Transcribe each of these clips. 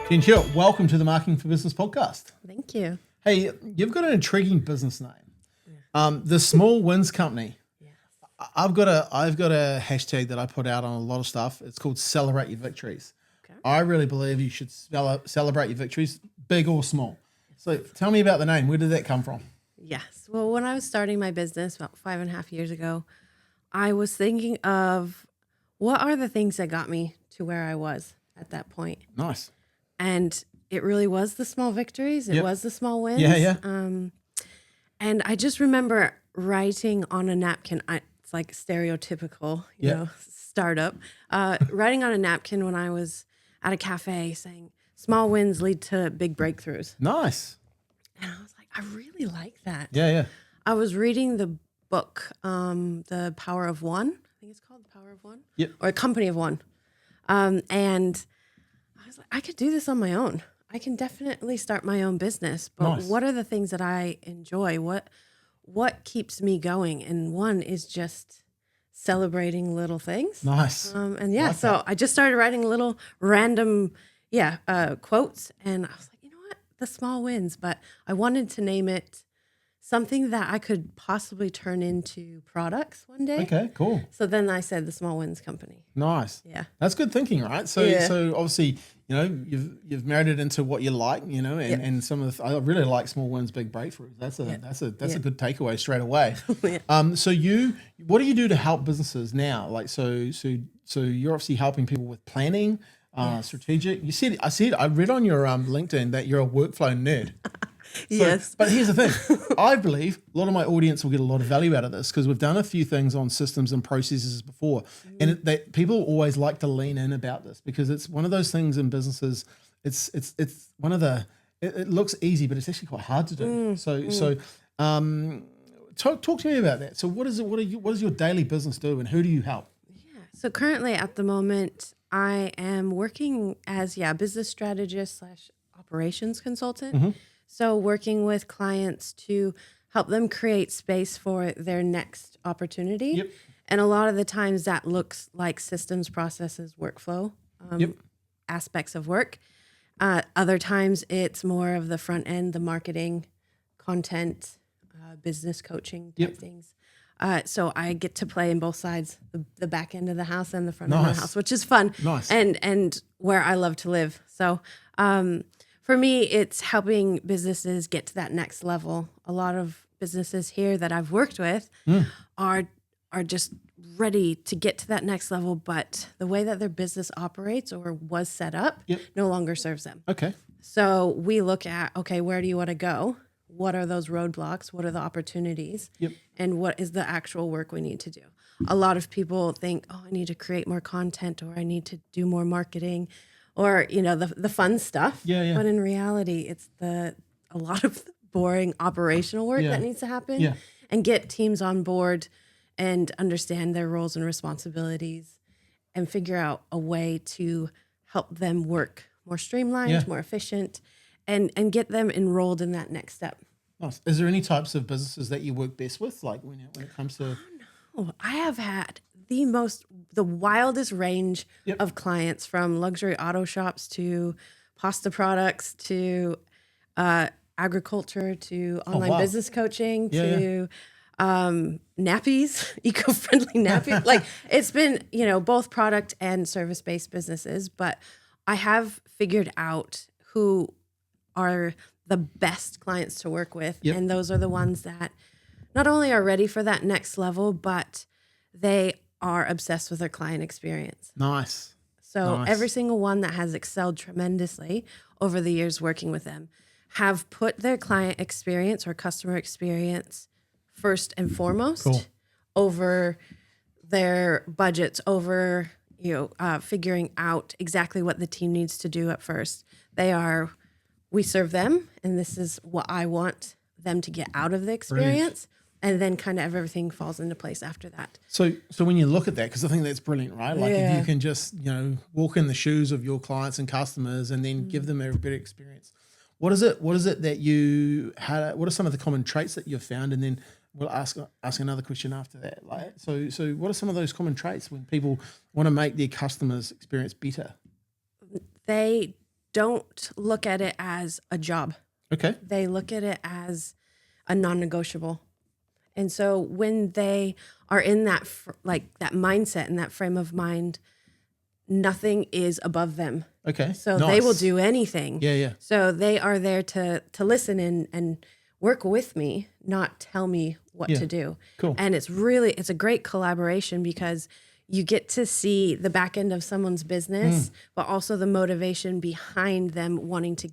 Jennifer Heuett, welcome to the Marketing for Business podcast. Thank you. Hey, you've got an intriguing business name, the Small Wins Company. Yes. I've got a hashtag that I put out on a lot of stuff. It's called Celebrate Your Victories. Okay. I really believe you should celebrate your victories, big or small. So tell me about the name. Where did that come from? Yes. Well, when I was starting my business about 5.5 years ago, I was thinking of what are the things that got me to where I was at that point. Nice. And it really was the small victories. It was the small wins. Yeah. And I just remember writing on a napkin. It's like stereotypical, you know, startup. Writing on a napkin when I was at a cafe saying, small wins lead to big breakthroughs. Nice. And I was like, I really like that. Yeah. I was reading the book, The Power of One. I think it's called The Power of One. Yep. Or Company of One. And I was like, I could do this on my own. I can definitely start my own business. But what are the things that I enjoy? What keeps me going? And one is just celebrating little things. Nice. So I just started writing little random quotes. And I was like, you know what? The small wins. But I wanted to name it something that I could possibly turn into products one day. Okay, cool. So then I said the Small Wins Company. Nice. Yeah. That's good thinking, right? So obviously, you know, you've married it into what you like, you know, and some of the, I really like small wins, big breakthroughs. That's a good takeaway straight away. So what do you do to help businesses now? Like, so you're obviously helping people with planning, strategic. I read on your LinkedIn that you're a workflow nerd. Yes. But here's the thing. I believe a lot of my audience will get a lot of value out of this because we've done a few things on systems and processes before. And people always like to lean in about this because it's one of those things in businesses. It's one of the, it looks easy, but it's actually quite hard to do. Talk to me about that. So what does your daily business do and who do you help? Yeah. So currently at the moment, I am working as business strategist / operations consultant. Mm-hmm. So working with clients to help them create space for their next opportunity. Yep. And a lot of the times that looks like systems, processes, workflow, aspects of work. Other times it's more of the front end, the marketing, content, business coaching type things. So I get to play in both sides, the back end of the house and the front end of the house, which is fun. Nice. And where I love to live. So for me, it's helping businesses get to that next level. A lot of businesses here that I've worked with are just ready to get to that next level, but the way that their business operates or was set up no longer serves them. Okay. So we look at, okay, where do you want to go? What are those roadblocks? What are the opportunities? And what is the actual work we need to do? A lot of people think, I need to create more content or I need to do more marketing or, you know, the fun stuff. But in reality, it's a lot of the boring operational work that needs to happen and get teams on board and understand their roles and responsibilities and figure out a way to help them work more streamlined, more efficient, and get them enrolled in that next step. Nice. Is there any types of businesses that you work best with, like when it comes to? Oh, I have had the wildest range of clients, from luxury auto shops to pasta products to agriculture to online business coaching to nappies, eco-friendly nappies. Like it's been, both product and service-based businesses, but I have figured out who are the best clients to work with. And those are the ones that not only are ready for that next level, but they are obsessed with their client experience. Nice. So every single one that has excelled tremendously over the years working with them have put their client experience or customer experience first and foremost over their budgets, over figuring out exactly what the team needs to do at first. We serve them, and this is what I want them to get out of the experience. And then kind of everything falls into place after that. So when you look at that, because I think that's brilliant, right? Like if you can just, walk in the shoes of your clients and customers and then give them a better experience. What is it that you had? What are some of the common traits that you've found? And then we'll ask another question after that. Like, so what are some of those common traits when people want to make their customers' experience better? They don't look at it as a job. Okay. They look at it as a non-negotiable. And so when they are in that that mindset and that frame of mind, nothing is above them. Okay. So nice. they will do anything. Yeah, yeah. So they are there to listen and work with me, not tell me what to do. Cool. And it's a great collaboration because you get to see the back end of someone's business, but also the motivation behind them wanting to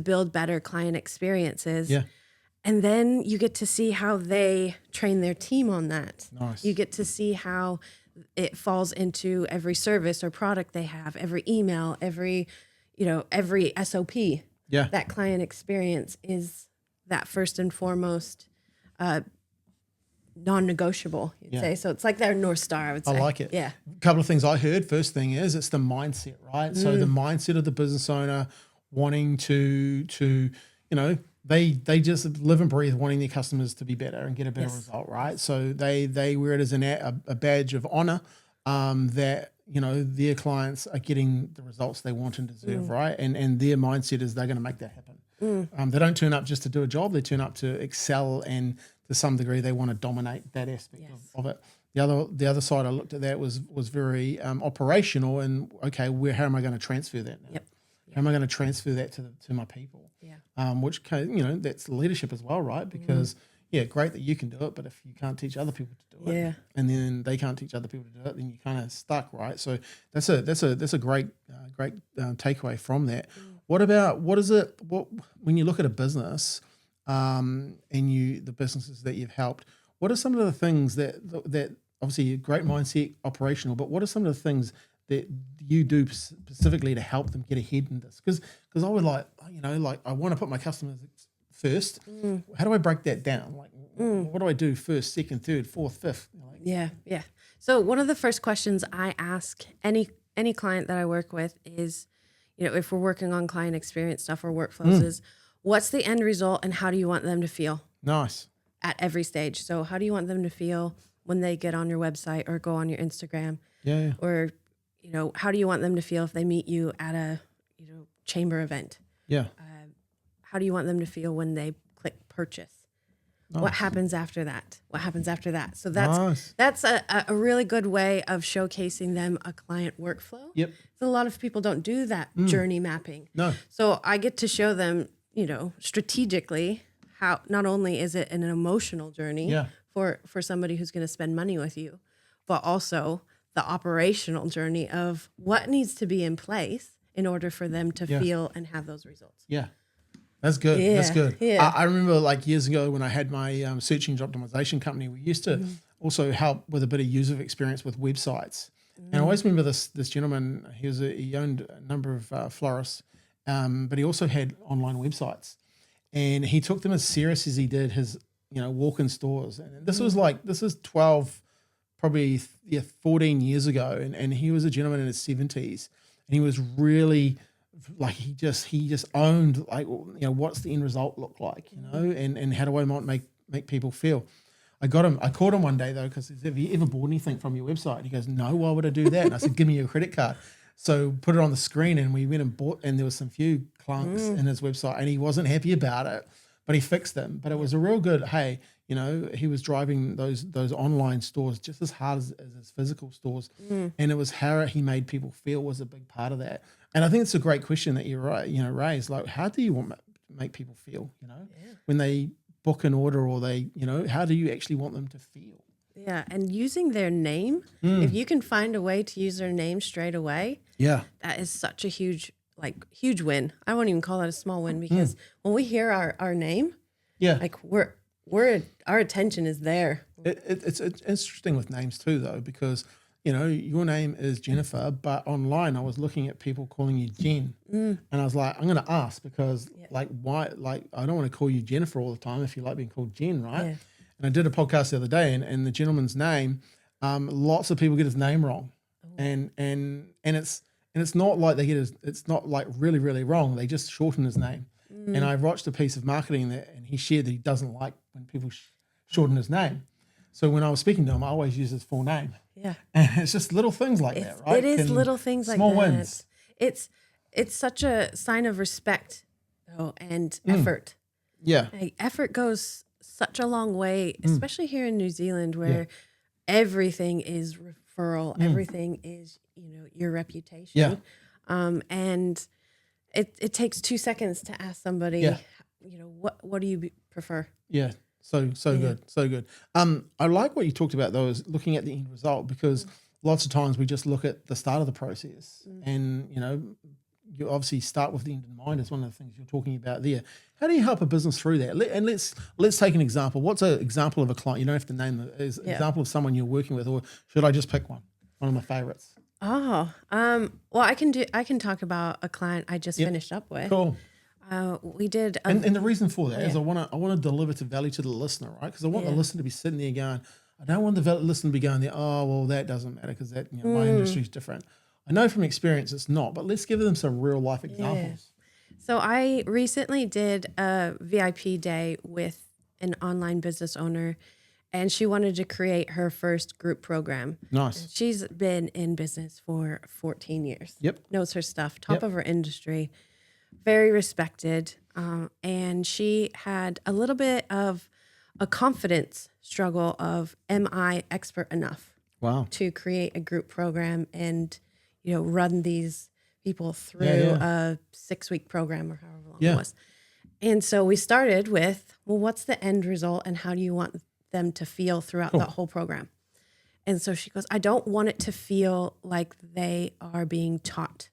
build better client experiences. Yeah. And then you get to see how they train their team on that. Nice. You get to see how it falls into every service or product they have, every email, every SOP. Yeah. That client experience is that first and foremost non-negotiable, you'd say. So it's like their North Star, I would say. I like it. Yeah. A couple of things I heard. First thing is it's the mindset, right? So the mindset of the business owner wanting to they just live and breathe wanting their customers to be better and get a better result, right? So they wear it as a badge of honor that, their clients are getting the results they want and deserve, right? And their mindset is they're going to make that happen. They don't turn up just to do a job. They turn up to excel, and to some degree they want to dominate that aspect of it. The other side I looked at that was very operational, and okay, how am I going to transfer that now? Yep. How am I going to transfer that to my people? Yeah. Which that's leadership as well, right? Because great that you can do it, but if you can't teach other people to do it, and then they can't teach other people to do it, then you're kind of stuck, right? So that's a great takeaway from that. What when you look at a business, and the businesses that you've helped, what are some of the things that obviously a great mindset, operational, but what are some of the things that you do specifically to help them get ahead in this? Because I would I want to put my customers first. How do I break that down? What do I do first, second, third, fourth, fifth? Yeah. So one of the first questions I ask any client that I work with is, if we're working on client experience stuff or workflows, is what's the end result and how do you want them to feel? Nice. At every stage. So how do you want them to feel when they get on your website or go on your Instagram? Yeah. Or how do you want them to feel if they meet you at a, chamber event? Yeah. How do you want them to feel when they click purchase? Nice. What happens after that? So that's a really good way of showcasing them a client workflow. Yep. So a lot of people don't do that journey mapping. No. So I get to show them, strategically how not only is it an emotional journey for somebody who's going to spend money with you, but also the operational journey of what needs to be in place in order for them to feel and have those results. Yeah. That's good. Yeah. That's good. Yeah. I remember years ago when I had my search engine optimization company, we used to also help with a bit of user experience with websites. And I always remember this gentleman, he owned a number of florists, but he also had online websites. And he took them as serious as he did his, walk-in stores. And this is 12, probably 14 years ago. And he was a gentleman in his 70s. And he was really he just owned what's the end result look like, and how do I make people feel. I called him one day though, because he said, have you ever bought anything from your website? And he goes, no, why would I do that? And I said, give me your credit card. So put it on the screen, and we went and bought, and there was some few clunks in his website, and he wasn't happy about it, but he fixed them. But it was a real good, hey, he was driving those online stores just as hard as his physical stores. And it was how he made people feel was a big part of that. And I think it's a great question that you raised. How do you want to make people feel, when they book an order, or they, how do you actually want them to feel? Yeah. And using their name, if you can find a way to use their name straight away, that is such a huge win. I won't even call it a small win, because when we hear our name, our attention is there. It's interesting with names too, though, because your name is Jennifer, but online I was looking at people calling you Jen, and I was like, I'm going to ask, because why? I don't want to call you Jennifer all the time if you like being called Jen, right? Yeah. And I did a podcast the other day, and the gentleman's name, lots of people get his name wrong, and it's not like it's not really really wrong. They just shorten his name. And I watched a piece of marketing that, and he shared that he doesn't like when people shorten his name. So when I was speaking to him, I always use his full name. Yeah. And it's just little things like that, right? It is little things like that. Small wins. It's it's such a sign of respect, though, and effort. Yeah. Like, effort goes such a long way, especially here in New Zealand, where everything is referral, everything is, your reputation. And it takes 2 seconds to ask somebody, what do you prefer? Yeah. So good. So good. I like what you talked about though, is looking at the end result, because lots of times we just look at the start of the process and, you obviously start with the end in mind is one of the things you're talking about there. How do you help a business through that? And let's take an example. What's an example of a client? You don't have to name it. Is an example of someone you're working with, or should I just pick one? One of my favorites. Oh, well, I can talk about a client I just finished up with. Cool. We did, and the reason for that is I want to deliver to value to the listener, right? Because I want the listener to be sitting there going, I don't want the listener to be going there, oh, well, that doesn't matter because that my industry is different. I know from experience it's not, but let's give them some real life examples. So I recently did a VIP day with an online business owner, and she wanted to create her first group program. Nice. She's been in business for 14 years. Yep. Knows her stuff, top of her industry, very respected. And she had a little bit of a confidence struggle of, am I expert enough to create a group program and run these people through a 6-week program or however long it was. And so we started with, well, what's the end result and how do you want them to feel throughout the whole program? And so she goes, I don't want it to feel like they are being taught,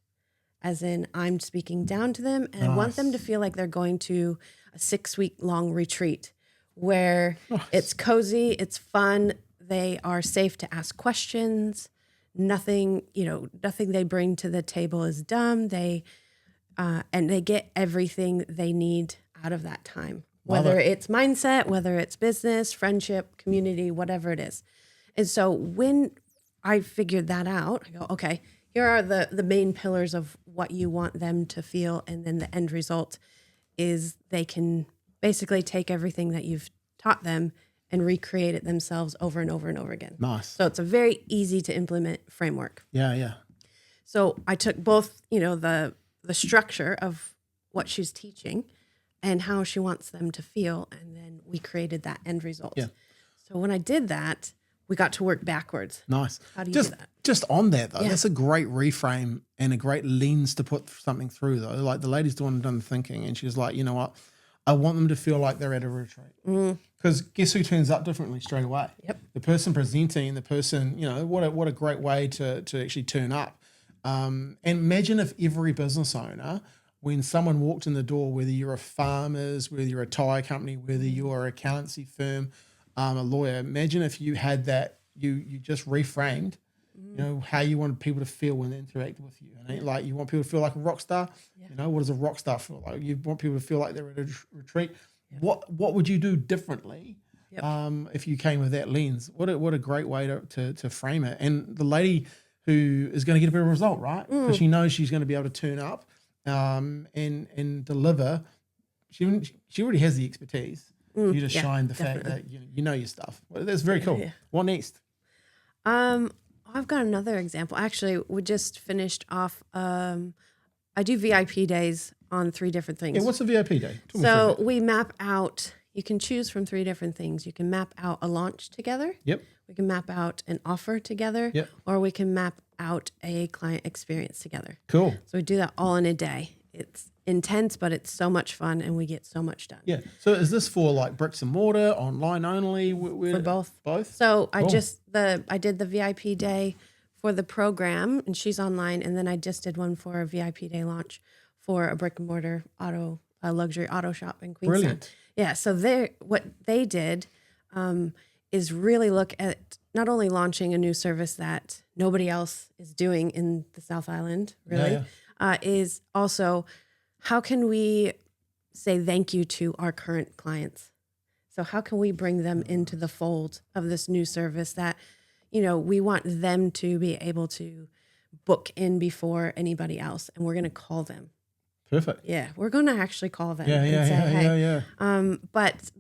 as in I'm speaking down to them, and I want them to feel like they're going to a 6-week long retreat where it's cozy, it's fun, they are safe to ask questions. Nothing they bring to the table is dumb. And they get everything they need out of that time, whether it's mindset, whether it's business, friendship, community, whatever it is. And so when I figured that out, I go, okay, here are the main pillars of what you want them to feel. And then the end result is they can basically take everything that you've taught them and recreate it themselves over and over and over again. Nice. So it's a very easy to implement framework. Yeah. So I took both, the structure of what she's teaching and how she wants them to feel, and then we created that end result. Yeah. So when I did that, we got to work backwards. Nice. How do you do that? Just on that though, that's a great reframe and a great lens to put something through though. Like the lady's done the thinking, and she's like, you know what? I want them to feel like they're at a retreat. Because guess who turns up differently straight away? Yep. The person presenting, the person, what a great way to actually turn up. And imagine if every business owner, when someone walked in the door, whether you're a farmers, whether you're a tire company, whether you're an accountancy firm, a lawyer, imagine if you had that, you just reframed, how you wanted people to feel when they interact with you. And like you want people to feel like a rock star. What does a rock star feel like? You want people to feel like they're at a retreat. What would you do differently if you came with that lens? What a great way to frame it. And the lady who is going to get a better result, right? Because she knows she's going to be able to turn up and deliver. She already has the expertise. You just shine the fact that you know your stuff. Well, that's very cool. What next? I've got another example. Actually, we just finished off. I do VIP days on 3 different things. Yeah, what's a VIP day? So we map out. You can choose from 3 different things. You can map out a launch together. Yep. We can map out an offer together. Yep. Or we can map out a client experience together. Cool. So we do that all in a day. It's intense, but it's so much fun, and we get so much done. Yeah. So is this for like bricks and mortar, online only? For both. Both? So cool. I did the VIP day for the program, and she's online, and then I just did one for a VIP day launch for a brick and mortar luxury auto shop in Queenstown. Brilliant. Yeah. So what they did is really look at not only launching a new service that nobody else is doing in the South Island, really, is also how can we say thank you to our current clients? So how can we bring them into the fold of this new service that, we want them to be able to book in before anybody else, and we're going to call them. Perfect. Yeah, we're going to actually call them and say, hey. But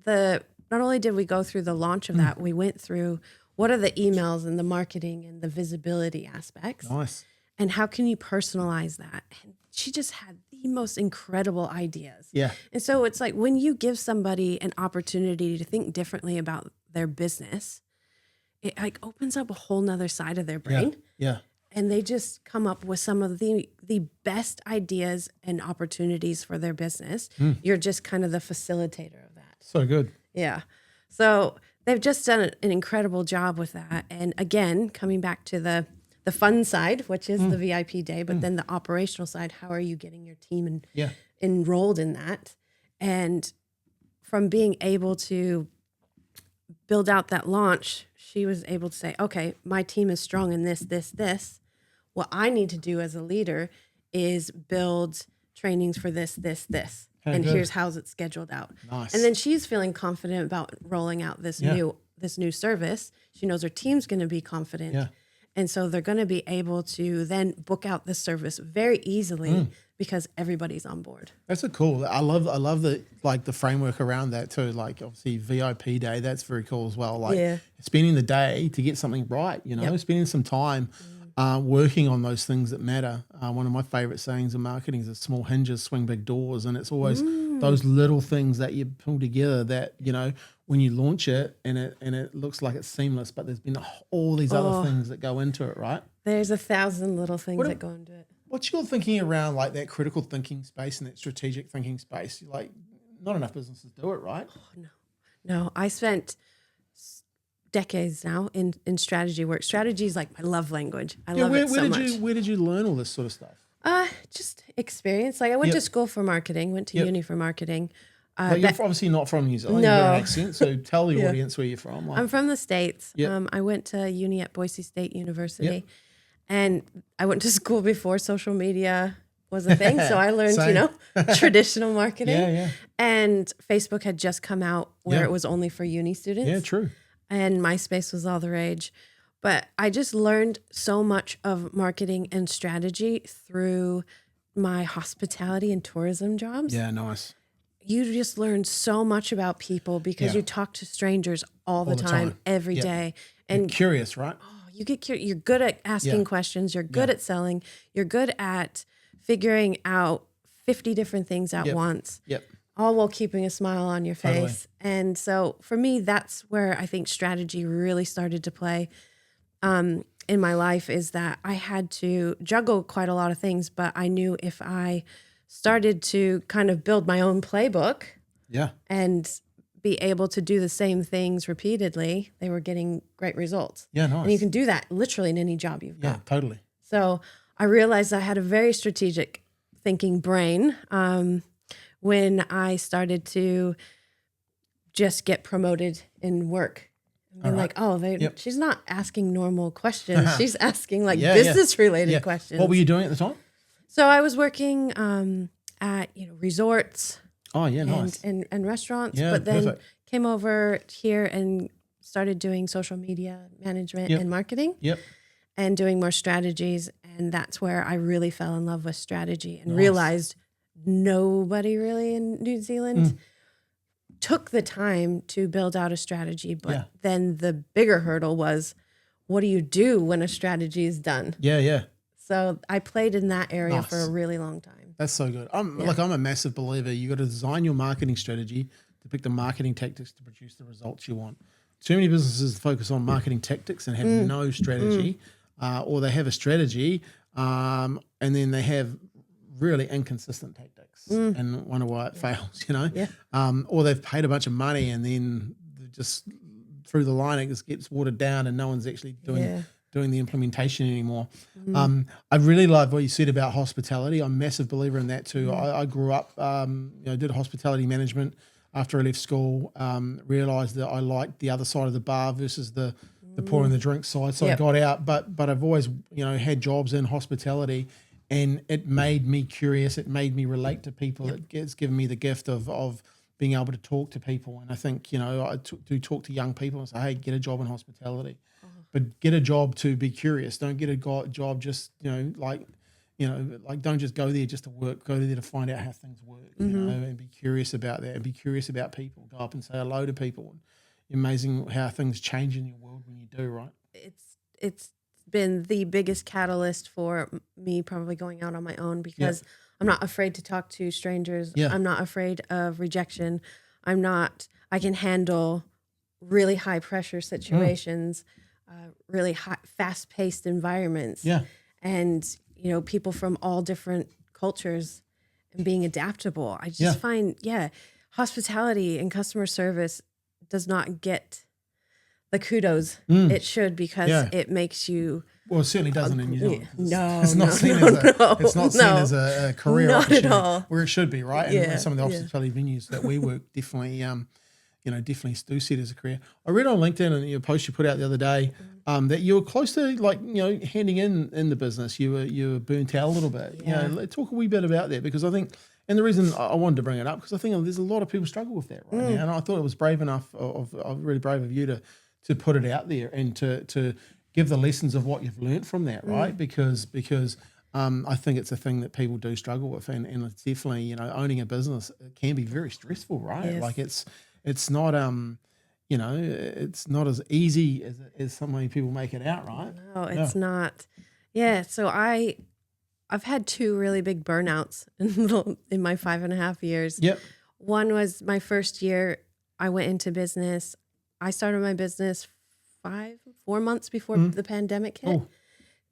not only did we go through the launch of that, we went through what are the emails and the marketing and the visibility aspects. Nice. And how can you personalize that? And she just had the most incredible ideas. Yeah. And so it's like when you give somebody an opportunity to think differently about their business, it like opens up a whole nother side of their brain. Yeah. And they just come up with some of the best ideas and opportunities for their business. You're just kind of the facilitator of that. So good. Yeah. So they've just done an incredible job with that. And again, coming back to the fun side, which is the VIP day, but then the operational side, how are you getting your team enrolled in that? And from being able to build out that launch, she was able to say, okay, my team is strong in this. What I need to do as a leader is build trainings for this. Okay, and good. here's how it's scheduled out. Nice. And then she's feeling confident about rolling out this new service. She knows her team's going to be confident. Yeah. And so they're going to be able to then book out this service very easily because everybody's on board. That's cool. I love the framework around that too. Like obviously VIP day, that's very cool as well. Like spending the day to get something right, spending some time working on those things that matter. One of my favorite sayings in marketing is small hinges swing big doors. And it's always those little things that you pull together that, when you launch it and it looks like it's seamless, but there's been all these other things that go into it, right? There's 1,000 little things that go into it. What's your thinking around like that critical thinking space and that strategic thinking space? Like not enough businesses do it, right? Oh, no. I spent decades now in strategy work. Strategy is like my love language. I love it so much. Where did you learn all this sort of stuff? Just experience. Like I went to school for marketing, went to uni for marketing. You're obviously not from New Zealand. No. You've got an accent, so tell the audience where you're from. I'm from the States. I went to uni at Boise State University, and I went to school before social media was a thing. So I learned, traditional marketing. Yeah. And Facebook had just come out where it was only for uni students. Yeah, true. And MySpace was all the rage. But I just learned so much of marketing and strategy through my hospitality and tourism jobs. Yeah, nice. You just learn so much about people because you talk to strangers all the time, every day. And you're curious, right? You get curious. You're good at asking questions. You're good at selling. You're good at figuring out 50 different things at once. Yep. All while keeping a smile on your face. And so for me, that's where I think strategy really started to play in my life, is that I had to juggle quite a lot of things, but I knew if I started to kind of build my own playbook and be able to do the same things repeatedly, they were getting great results. Yeah, nice. And you can do that literally in any job you've got. Yeah, totally. So I realized I had a very strategic thinking brain when I started to just get promoted in work. And like, she's not asking normal questions. She's asking like business-related questions. What were you doing at the time? So I was working at resorts. Oh yeah, nice. And restaurants. Yeah, but then perfect. came over here and started doing social media management and marketing. Yep. And doing more strategies. And that's where I really fell in love with strategy and realized nobody really in New Zealand took the time to build out a strategy. But then the bigger hurdle was, what do you do when a strategy is done? Yeah. So I played in that area for a really long time. That's so good. I'm a massive believer. You got to design your marketing strategy to pick the marketing tactics to produce the results you want. Too many businesses focus on marketing tactics and have no strategy, or they have a strategy and then they have really inconsistent tactics and wonder why it fails, or they've paid a bunch of money and then just through the line it just gets watered down and no one's actually doing the implementation anymore. I really love what you said about hospitality. I'm a massive believer in that too. I grew up, did hospitality management after I left school, realized that I liked the other side of the bar versus the pouring the drink side. So I got out, but I've always, had jobs in hospitality and it made me curious. It made me relate to people. It's given me the gift of being able to talk to people. And I think, I do talk to young people and say, hey, get a job in hospitality. But get a job to be curious. Don't get a job just, don't just go there just to work. Go there to find out how things work, and be curious about that and be curious about people. Go up and say hello to people. Amazing how things change in your world when you do, right? It's been the biggest catalyst for me probably going out on my own, because I'm not afraid to talk to strangers. I'm not afraid of rejection. I can handle really high pressure situations, really high, fast paced environments. And, people from all different cultures, and being adaptable. I just find, hospitality and customer service does not get the kudos it should, because it makes you. Well, it certainly doesn't in New Zealand. It's not seen as a career opportunity, at all. where it should be, right? And some of the hospitality venues that we work definitely, definitely do see it as a career. I read on LinkedIn and your post you put out the other day that you were close to handing in the business. You were burnt out a little bit. Talk a wee bit about that, because I think, and the reason I wanted to bring it up, because I think there's a lot of people struggle with that right now, and I thought it was brave enough really brave of you to put it out there and to give the lessons of what you've learned from that, right? Because I think it's a thing that people do struggle with, and it's definitely, owning a business can be very stressful, right? Yes. Like it's not it's not as easy as so many people make it out, right? No, it's not. Yeah, so I've had 2 really big burnouts in my 5.5 years. Yep. One was my first year I went into business. I started my business 4 months before the pandemic hit.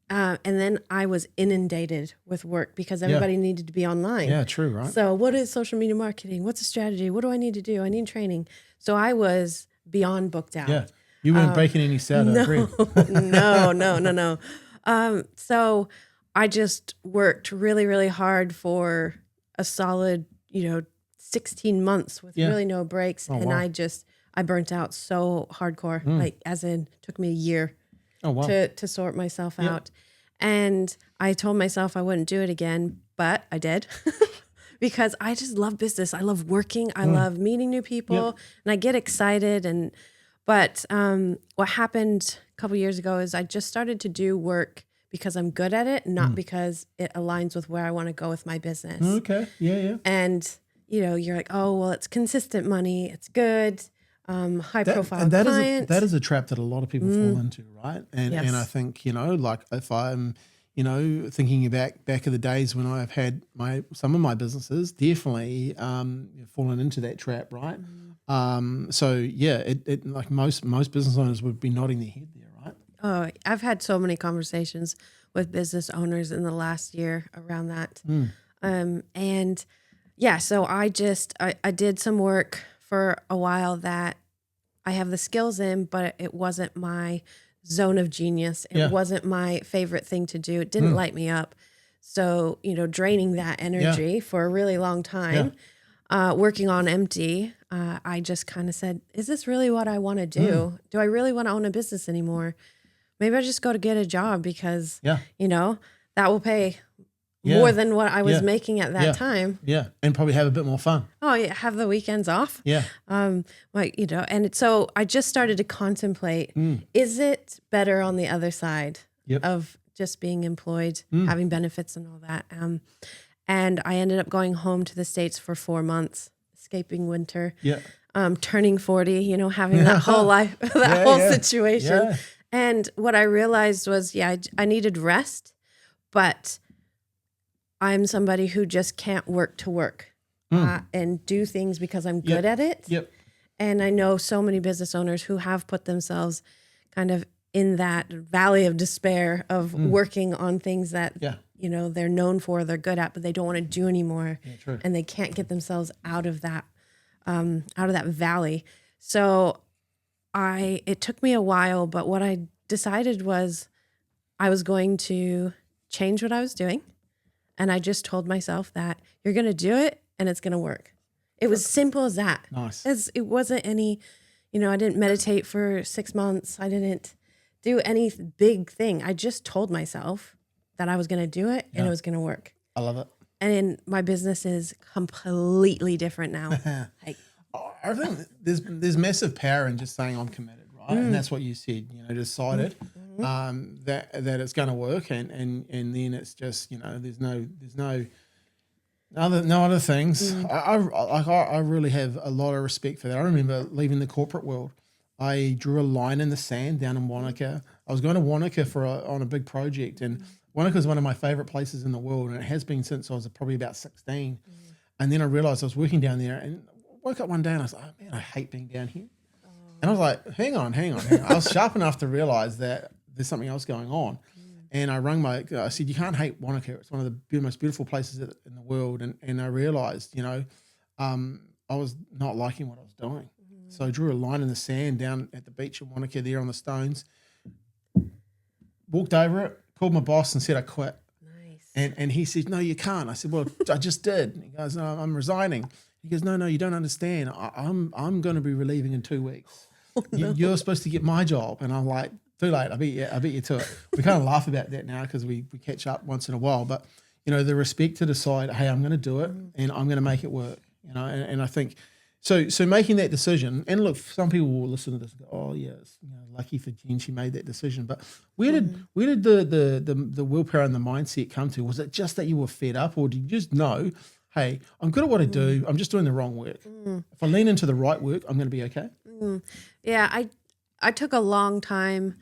And then I was inundated with work because everybody needed to be online. Yeah, true, right? So what is social media marketing? What's a strategy? What do I need to do? I need training. So I was beyond booked out. Yeah. You weren't baking any sourdough bread. No. So I just worked really, really hard for a solid, 16 months with really no breaks. Oh, and wow. I burnt out so hardcore, like as in took me a year to sort myself out. And I told myself I wouldn't do it again, but I did because I just love business. I love working. I love meeting new people and I get excited. But what happened a couple years ago is I just started to do work because I'm good at it, not because it aligns with where I want to go with my business. Okay. Yeah. And, you're like, oh, well, it's consistent money. It's good. High profile and client. That is a trap that a lot of people fall into, right? And I think, like if I'm, thinking back of the days when I've had some of my businesses, definitely fallen into that trap, right? So yeah, it like most business owners would be nodding their head there, right? Oh, I've had so many conversations with business owners in the last year around that. And yeah, so I did some work for a while that I have the skills in, but it wasn't my zone of genius. It wasn't my favorite thing to do. It didn't light me up. So, draining that energy for a really long time, working on empty, I just kind of said, is this really what I want to do? Do I really want to own a business anymore? Maybe I just go to get a job because, that will pay more than what I was making at that time. Yeah. And probably have a bit more fun. Oh yeah. Have the weekends off. Yeah. And so I just started to contemplate, is it better on the other side of just being employed, having benefits and all that? And I ended up going home to the States for 4 months, escaping winter, turning 40, having that whole life, whole situation. Yeah. And what I realized was, I needed rest, but I'm somebody who just can't work to work and do things because I'm good at it. And I know so many business owners who have put themselves kind of in that valley of despair of working on things that, they're known for, they're good at, but they don't want to do anymore. And they can't get themselves out of that valley. So it took me a while, but what I decided was I was going to change what I was doing. And I just told myself that you're going to do it and it's going to work. It was simple as that. Nice. It wasn't any, I didn't meditate for 6 months. I didn't do any big thing. I just told myself that I was going to do it and it was going to work. I love it. And my business is completely different now. I think there's massive power in just saying I'm committed, right? And that's what you said, decided that it's going to work, and then it's just there's no other things. I really have a lot of respect for that. I remember leaving the corporate world I drew a line in the sand down in Wanaka. I was going to Wanaka on a big project, and Wanaka is one of my favorite places in the world, and it has been since I was probably about 16. And then I realized I was working down there, and woke up one day and I was like, oh, man, I hate being down here. And I was like, hang on. I was sharp enough to realize that there's something else going on. And I said, you can't hate Wanaka. It's one of the most beautiful places in the world. And I realized, I was not liking what I was doing. So I drew a line in the sand down at the beach in Wanaka there on the stones, walked over it, called my boss and said I quit. Nice. And he said, no, you can't. I said, well, I just did. And he goes, no, I'm resigning. He goes, no, you don't understand. I'm going to be relieving in 2 weeks. Oh, no. You're supposed to get my job. And I'm like, too late. I beat you to it. We kind of laugh about that now because we catch up once in a while. But, the respect to decide, hey, I'm going to do it and I'm going to make it work. And I think so making that decision, and look, some people will listen to this and go, oh yeah, it's, lucky for Jen, she made that decision. But where did the willpower and the mindset come to? Was it just that you were fed up, or did you just know, hey, I'm good at what I do, I'm just doing the wrong work. If I lean into the right work, I'm going to be okay? Yeah, I took a long time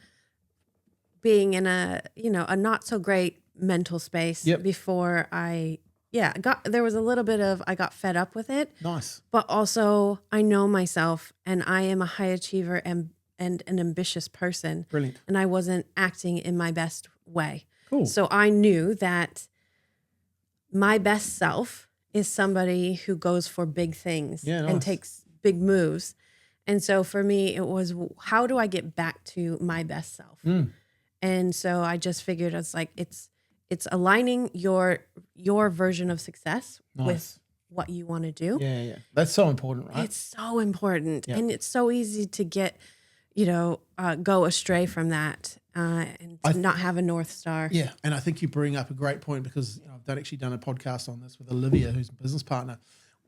being in a not so great mental space before there was a little bit of, I got fed up with it. Nice. But also I know myself, and I am a high achiever and an ambitious person. Brilliant. And I wasn't acting in my best way. Cool. So I knew that my best self is somebody who goes for big things and takes big moves. And so for me, it was, how do I get back to my best self? And so I just figured it's like, it's aligning your version of success with what you want to do. Yeah. That's so important, right? It's so important. Yeah. And it's so easy to get, go astray from that and to not have a North Star. Yeah. And I think you bring up a great point, because I've actually done a podcast on this with Olivia, who's a business partner.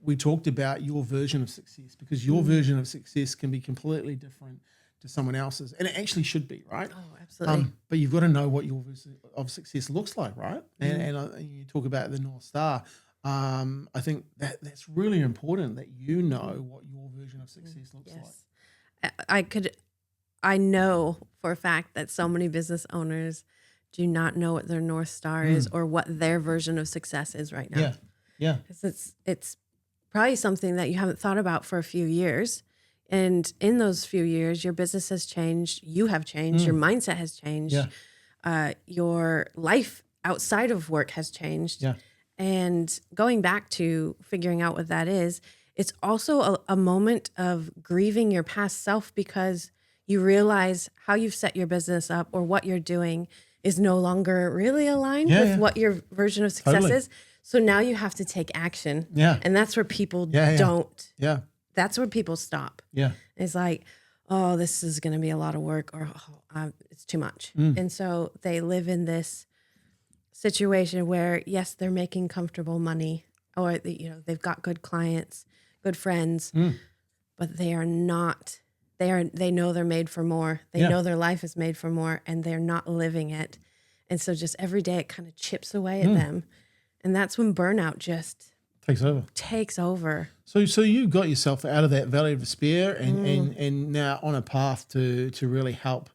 We talked about your version of success, because your version of success can be completely different to someone else's, and it actually should be, right? Oh, absolutely. But you've got to know what your version of success looks like, right? And you talk about the North Star. I think that's really important, that you know what your version of success looks like. I know for a fact that so many business owners do not know what their North Star is, or what their version of success is right now. Yeah. Because it's probably something that you haven't thought about for a few years. And in those few years, your business has changed, you have changed, your mindset has changed, your life outside of work has changed. Yeah. And going back to figuring out what that is, it's also a moment of grieving your past self, because you realize how you've set your business up or what you're doing is no longer really aligned with what your version of success is. So now you have to take action. Yeah. And that's where people don't. Yeah. That's where people stop. Yeah. It's like, oh, this is going to be a lot of work, or it's too much. And so they live in this situation where, yes, they're making comfortable money, or they've got good clients, good friends, but they are not. They know they're made for more. They know their life is made for more, and they're not living it. And so just every day it kind of chips away at them, and that's when burnout just takes over. So you got yourself out of that valley of despair and now on a path to really help.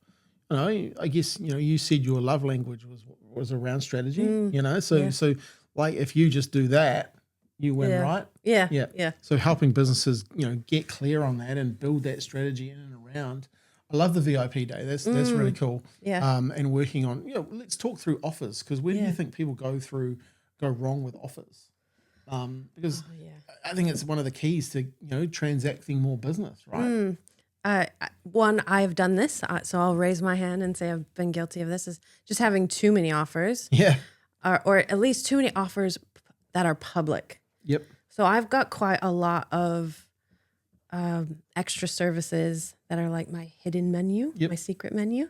I guess you said your love language was around strategy. So like, if you just do that, you win, right? Yeah. So helping businesses get clear on that and build that strategy in and around. I love the VIP day. That's really cool. Yeah. And working on let's talk through offers, because where do you think people go wrong with offers? Because I think it's one of the keys to transacting more business, right? One, I have done this, so I'll raise my hand and say I've been guilty of this, is just having too many offers. Yeah. Or at least too many offers that are public. Yep. So I've got quite a lot of extra services that are like my hidden menu, my secret menu,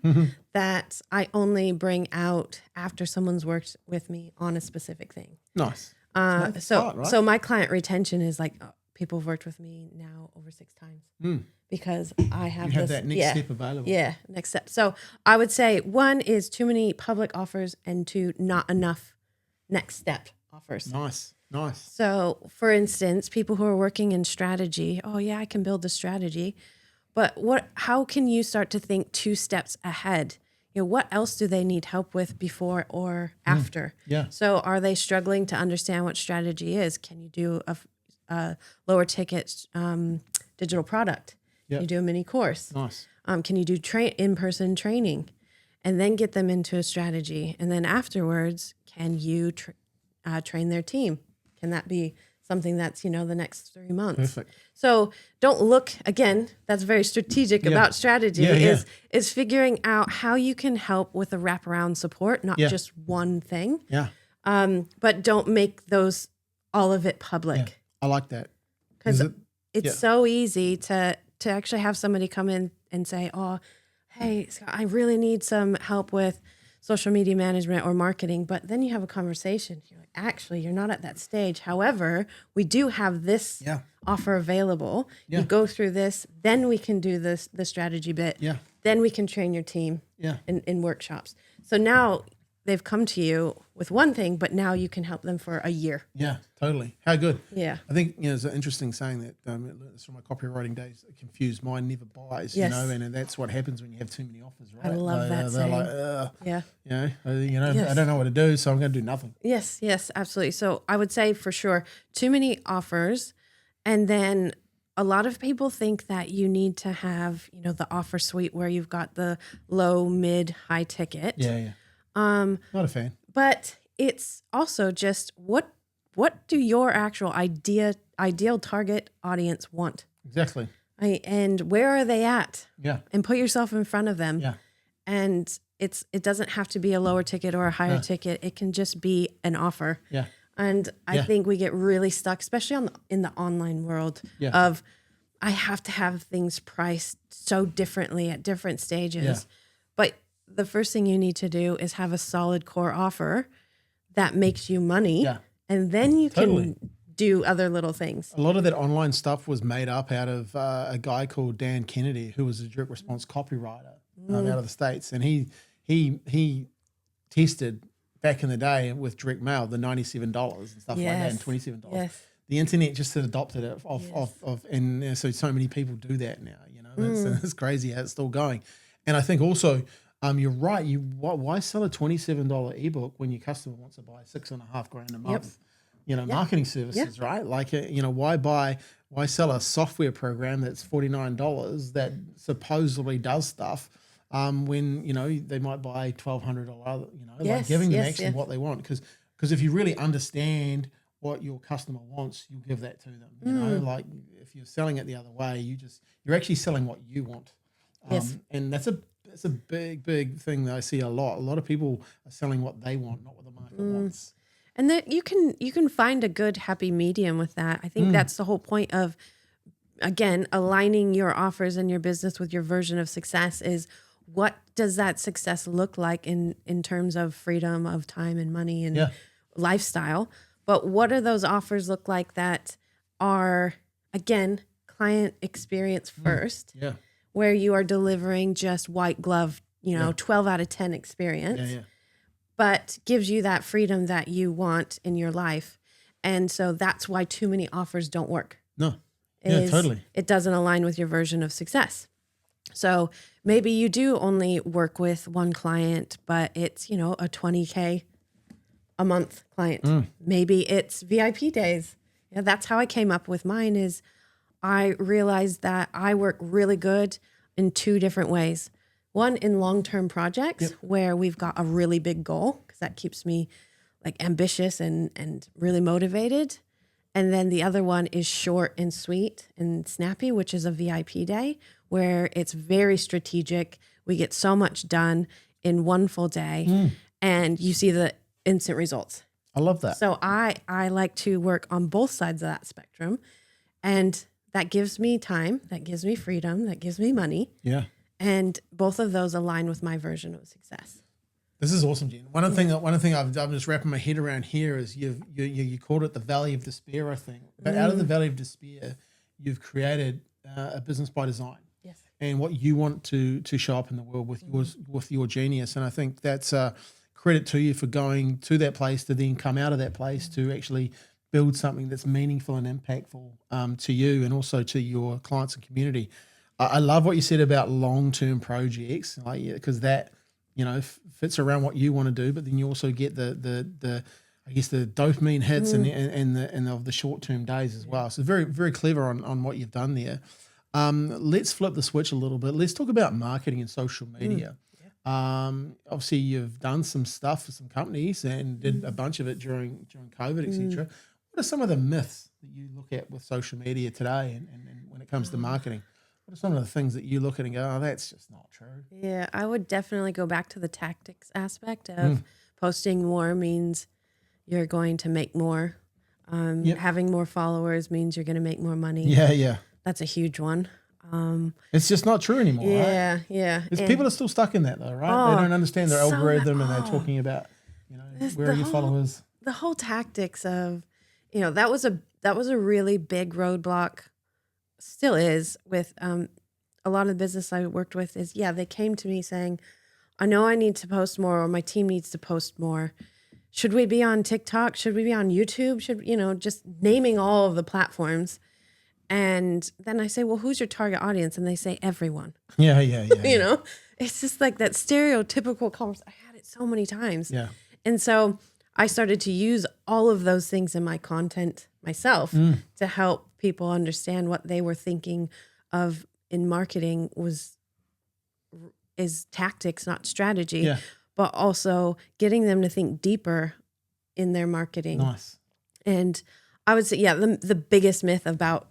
that I only bring out after someone's worked with me on a specific thing. Nice. So my client retention is like, people have worked with me now over 6 times because I have that next step available. Yeah, next step. So I would say 1 is too many public offers, and 2, not enough next step offers. Nice. So for instance, people who are working in strategy, I can build a strategy, But how can you start to think 2 steps ahead? What else do they need help with before or after? Yeah. So are they struggling to understand what strategy is? Can you do a lower ticket digital product? Yep. Can you do a mini course? Nice. Can you do in-person training? And then get them into a strategy. And then afterwards, can you train their team? Can that be something that's, the next 3 months? Perfect. So don't look, again, that's very strategic about strategy, is figuring out how you can help with a wraparound support, not just one thing. Yeah. But don't make all of it public. Yeah. I like that. Because it's so easy to actually have somebody come in and say, oh, hey, Scott, I really need some help with social media management or marketing. But then you have a conversation. You're like, actually, you're not at that stage. However, we do have this offer available. You go through this, then we can do the strategy bit. Yeah. Then we can train your team in workshops. So now they've come to you with one thing, but now you can help them for a year. Yeah, totally. How good. Yeah. I think, it's an interesting saying that it's from my copywriting days, a confused mind never buys, and that's what happens when you have too many offers, right? I love that saying. They're like, I don't know what to do, so I'm going to do nothing. Yes, absolutely. So I would say for sure, too many offers. And then a lot of people think that you need to have, the offer suite where you've got the low, mid, high ticket. Yeah. Not a fan. But it's also just what do your actual ideal target audience want? Exactly. And where are they at? Yeah. And put yourself in front of them. Yeah. And it doesn't have to be a lower ticket or a higher ticket. It can just be an offer. Yeah. And I think we get really stuck, especially in the online world of I have to have things priced so differently at different stages. Yeah. But the first thing you need to do is have a solid core offer that makes you money. Yeah. And then you can do other little things. A lot of that online stuff was made up out of a guy called Dan Kennedy, who was a direct response copywriter out of the States. And he tested back in the day with direct mail, the $97 and stuff like that, and $27. Yes. The internet just had adopted it and so many people do that now, it's crazy how it's still going. And I think also, you're right. Why sell a $27 ebook when your customer wants to buy $6,500 a month? Marketing services, right? Like, why sell a software program that's $49 that supposedly does stuff when they might buy $1,200? Like giving them actually what they want, because if you really understand what your customer wants, you'll give that to them. Like if you're selling it the other way, you're actually selling what you want. And that's a big thing that I see a lot. A lot of people are selling what they want, not what the market wants. And that you can find a good happy medium with that. I think that's the whole point of, again, aligning your offers and your business with your version of success is what does that success look like in terms of freedom of time and money and lifestyle? But what do those offers look like that are, again, client experience first? Yeah. Where you are delivering just white glove, 12 out of 10 experience, but gives you that freedom that you want in your life. And so that's why too many offers don't work. No. Totally. It doesn't align with your version of success. So maybe you do only work with one client, but it's, a $20K a month client. Maybe it's VIP days. That's how I came up with mine is I realized that I work really good in 2 different ways. One, in long-term projects where we've got a really big goal, because that keeps me like ambitious and really motivated. And then the other one is short and sweet and snappy, which is a VIP day where it's very strategic. We get so much done in one full day and you see the instant results. I love that. So I like to work on both sides of that spectrum. And that gives me time, that gives me freedom, that gives me money. Yeah. And both of those align with my version of success. This is awesome, Jen. One thing I'm just wrapping my head around here is you called it the valley of despair, I think. But out of the valley of despair, you've created a business by design. Yes. And what you want to show up in the world with your genius. And I think that's credit to you for going to that place to then come out of that place to actually build something that's meaningful and impactful to you and also to your clients and community. I love what you said about long-term projects, like, because that, fits around what you want to do, but then you also get the I guess the dopamine hits and of the short-term days as well. So very, very clever on what you've done there. Let's flip the switch a little bit. Let's talk about marketing and social media. Obviously you've done some stuff for some companies and did a bunch of it during COVID, etc. What are some of the myths that you look at with social media today and when it comes to marketing? What are some of the things that you look at and go, oh, that's just not true? Yeah, I would definitely go back to the tactics aspect of posting more means you're going to make more. Having more followers means you're going to make more money. Yeah. That's a huge one. It's just not true anymore, right? Yeah. Because people are still stuck in that though, right? They don't understand their algorithm and they're talking about, where are your followers? The whole tactics of, that was a really big roadblock, still is, with a lot of the business I worked with is, they came to me saying, I know I need to post more, or my team needs to post more. Should we be on TikTok? Should we be on YouTube? Should, just naming all of the platforms. And then I say, well, who's your target audience? And they say, everyone. Yeah. It's just like that stereotypical conversation. I had it so many times. Yeah. And so I started to use all of those things in my content myself to help people understand what they were thinking of in marketing is tactics, not strategy, but also getting them to think deeper in their marketing. Nice. And I would say, the biggest myth about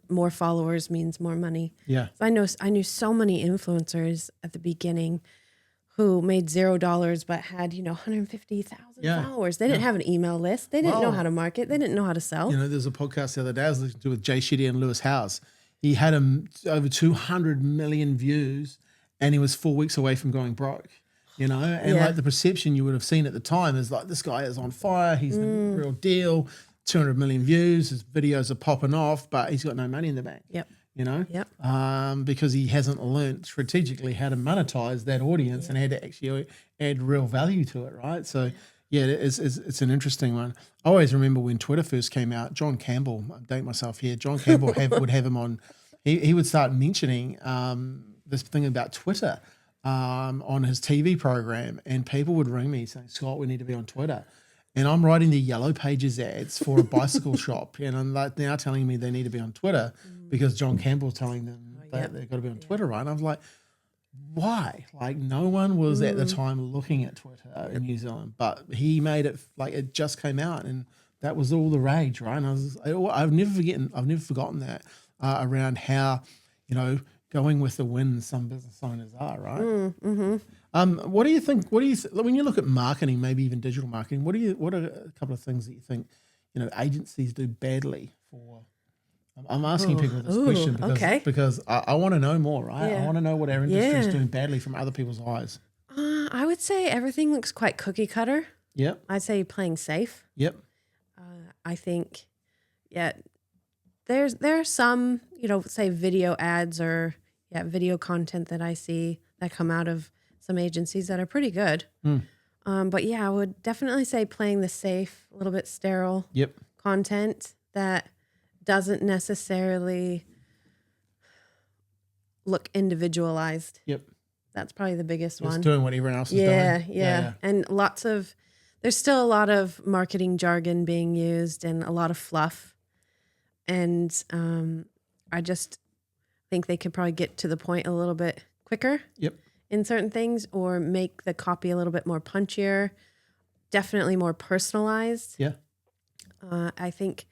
more followers means more money. Yeah. I knew so many influencers at the beginning who made $0 but had 150,000 followers. They didn't have an email list. They didn't know how to market. They didn't know how to sell. There's a podcast the other day I was listening to with Jay Shetty and Lewis Howes. He had over 200 million views, and he was 4 weeks away from going broke. Like the perception you would have seen at the time is like, this guy is on fire. He's the real deal. 200 million views. His videos are popping off, but he's got no money in the bank. Yep. Because he hasn't learned strategically how to monetize that audience and how to actually add real value to it, right? So, it's an interesting one. I always remember when Twitter first came out, John Campbell, I'm dating myself here, John Campbell would have him on, he would start mentioning this thing about Twitter on his TV program, and people would ring me saying, Scott, we need to be on Twitter. And I'm writing the Yellow Pages ads for a bicycle shop, and I'm like now telling me they need to be on Twitter because John Campbell's telling them that they've got to be on Twitter, right? And I was like, why? Like, no one was at the time looking at Twitter in New Zealand, but he made it like it just came out, and that was all the rage, right? And I've never forgotten that around how going with the wind some business owners are, right? What do you think? When you look at marketing, maybe even digital marketing? What are a couple of things that you think agencies do badly for? I'm asking people this question because I want to know more, right? I want to know what our industry is doing badly from other people's eyes. I would say everything looks quite cookie cutter. Yep. I'd say playing safe. Yep. I think, there are some, say video ads or video content that I see that come out of some agencies that are pretty good. But I would definitely say playing the safe, a little bit sterile content that doesn't necessarily look individualized. Yep. That's probably the biggest one. Just doing what everyone else is doing. Yeah. And there's still a lot of marketing jargon being used and a lot of fluff. And I just think they could probably get to the point a little bit quicker. Yep. In certain things, or make the copy a little bit more punchier, definitely more personalized. Yeah. I think,